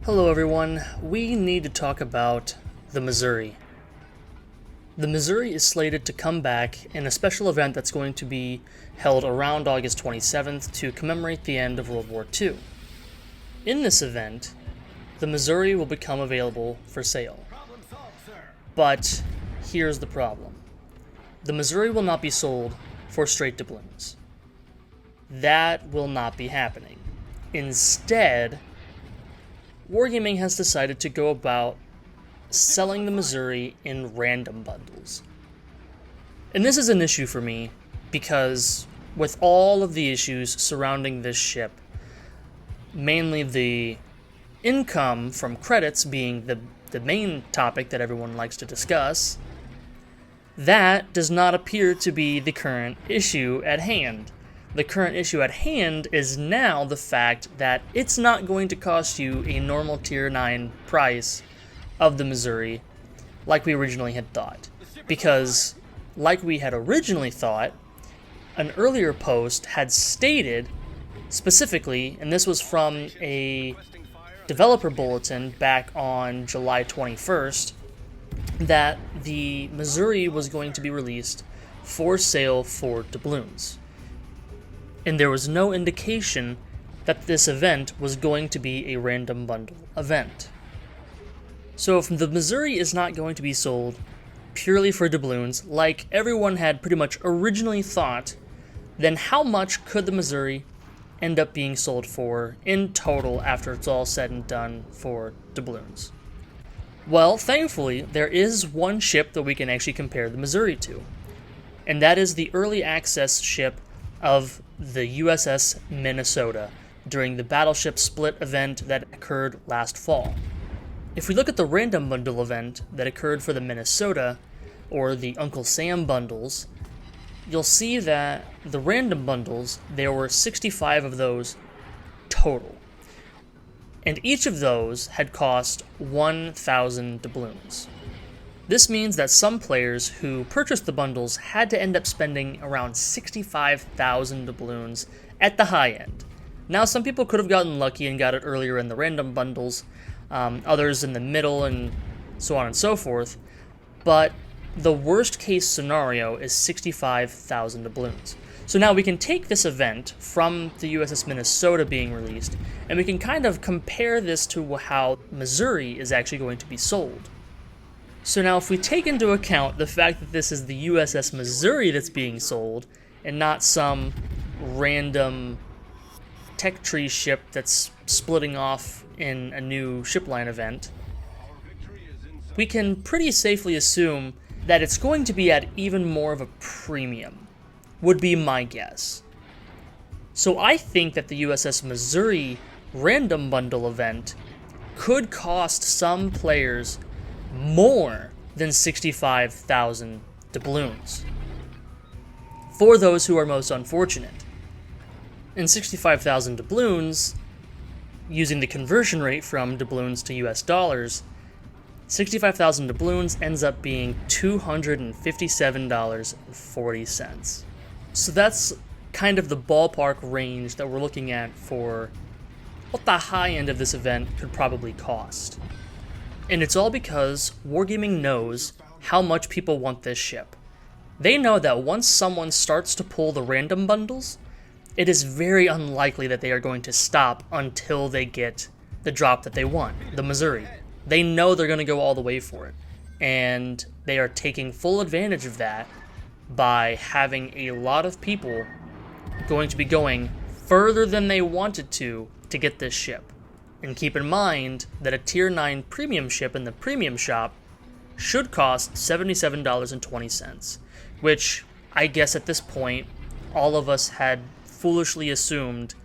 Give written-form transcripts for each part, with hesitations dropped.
Hello everyone, we need to talk about the Missouri. The Missouri is slated to come back in a special event that's going to be held around August 27th to commemorate the end of World War II. In this event, the Missouri will become available for sale. But here's the problem. The Missouri will not be sold for straight doubloons. That will not be happening. Instead, Wargaming has decided to go about selling the Missouri in random bundles. And this is an issue for me because with all of the issues surrounding this ship, mainly the income from credits being the main topic that everyone likes to discuss, that does not appear to be the current issue at hand. The current issue at hand is now the fact that it's not going to cost you a normal Tier 9 price of the Missouri like we originally had thought. Because, like we had originally thought, an earlier post had stated specifically, and this was from a developer bulletin back on July 21st, that the Missouri was going to be released for sale for doubloons. And there was no indication that this event was going to be a random bundle event. So if the Missouri is not going to be sold purely for doubloons, like everyone had pretty much originally thought, then how much could the Missouri end up being sold for in total after it's all said and done for doubloons? Well, thankfully, there is one ship that we can actually compare the Missouri to, and that is the early access ship of the USS Minnesota during the battleship split event that occurred last fall. If we look at the random bundle event that occurred for the Minnesota, or the Uncle Sam bundles, you'll see that the random bundles, there were 65 of those total. And each of those had cost 1,000 doubloons. This means that some players who purchased the bundles had to end up spending around 65,000 doubloons at the high end. Now, some people could have gotten lucky and got it earlier in the random bundles, others in the middle, and so on and so forth, but the worst case scenario is 65,000 doubloons. So now we can take this event from the USS Minnesota being released, and we can kind of compare this to how Missouri is actually going to be sold. So now if we take into account the fact that this is the USS Missouri that's being sold, and not some random tech tree ship that's splitting off in a new shipline event, we can pretty safely assume that it's going to be at even more of a premium, would be my guess. So I think that the USS Missouri random bundle event could cost some players more than 65,000 doubloons for those who are most unfortunate. And 65,000 doubloons, using the conversion rate from doubloons to US dollars, 65,000 doubloons ends up being $257.40. So that's kind of the ballpark range that we're looking at for what the high end of this event could probably cost. And it's all because Wargaming knows how much people want this ship. They know that once someone starts to pull the random bundles, it is very unlikely that they are going to stop until they get the drop that they want, the Missouri. They know they're going to go all the way for it. And they are taking full advantage of that by having a lot of people going to be going further than they wanted to get this ship. And keep in mind that a Tier 9 premium ship in the premium shop should cost $77.20, which I guess at this point, all of us had foolishly assumed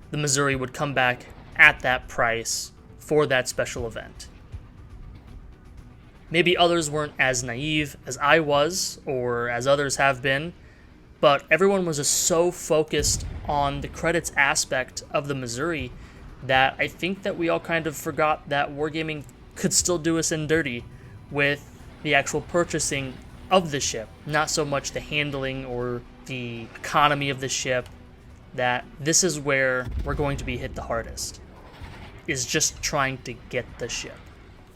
the Missouri would come back at that price for that special event. Maybe others weren't as naive as I was, or as others have been, but everyone was just so focused on the credits aspect of the Missouri that I think that we all kind of forgot that Wargaming could still do us in dirty with the actual purchasing of the ship, not so much the handling or the economy of the ship, that this is where we're going to be hit the hardest. is just trying to get the ship.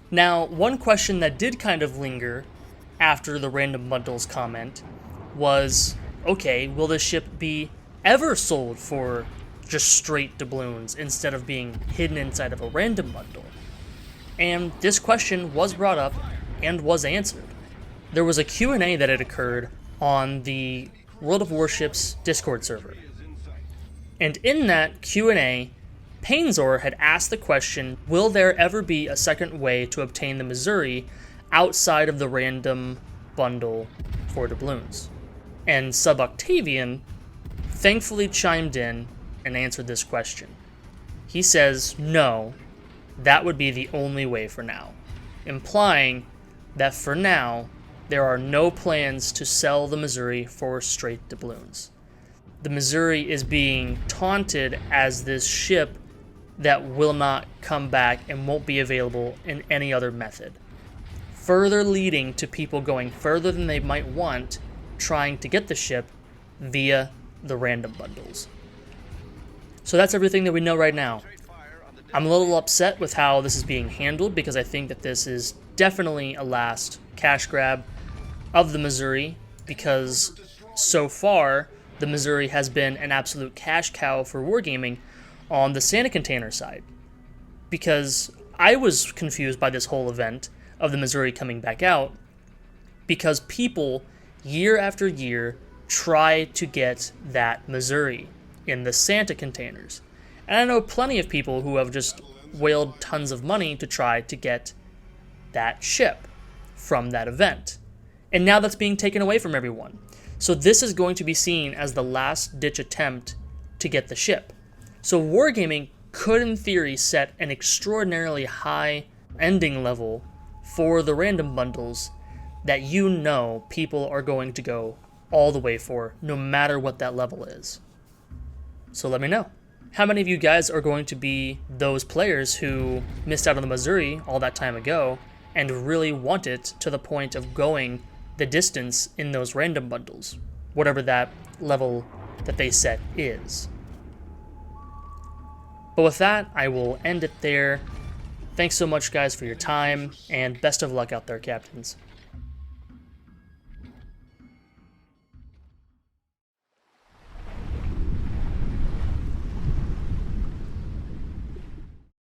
Now, one question that did kind of linger after the random bundles comment was, okay, will this ship be ever sold for just straight doubloons instead of being hidden inside of a random bundle? And this question was brought up and was answered. There was a Q&A that had occurred on the World of Warships Discord server. And in that Q&A, Painzor had asked the question, will there ever be a second way to obtain the Missouri outside of the random bundle for doubloons? And Sub-Octavian thankfully chimed in and answered this question. He says, no, that would be the only way for now, implying that for now, there are no plans to sell the Missouri for straight doubloons. The Missouri is being taunted as this ship that will not come back and won't be available in any other method, further leading to people going further than they might want, trying to get the ship via the random bundles. So that's everything that we know right now. I'm a little upset with how this is being handled because I think that this is definitely a last cash grab of the Missouri, because so far the Missouri has been an absolute cash cow for Wargaming on the Santa container side. Because I was confused by this whole event of the Missouri coming back out, because people year after year try to get that Missouri in the Santa containers. And I know plenty of people who have just whaled tons of money to try to get that ship from that event. And now that's being taken away from everyone. So this is going to be seen as the last-ditch attempt to get the ship. So Wargaming could, in theory, set an extraordinarily high ending level for the random bundles that you know people are going to go all the way for, no matter what that level is. So let me know. How many of you guys are going to be those players who missed out on the Missouri all that time ago and really want it to the point of going the distance in those random bundles, whatever that level that they set is? But with that, I will end it there. Thanks so much, guys, for your time, and best of luck out there, Captains.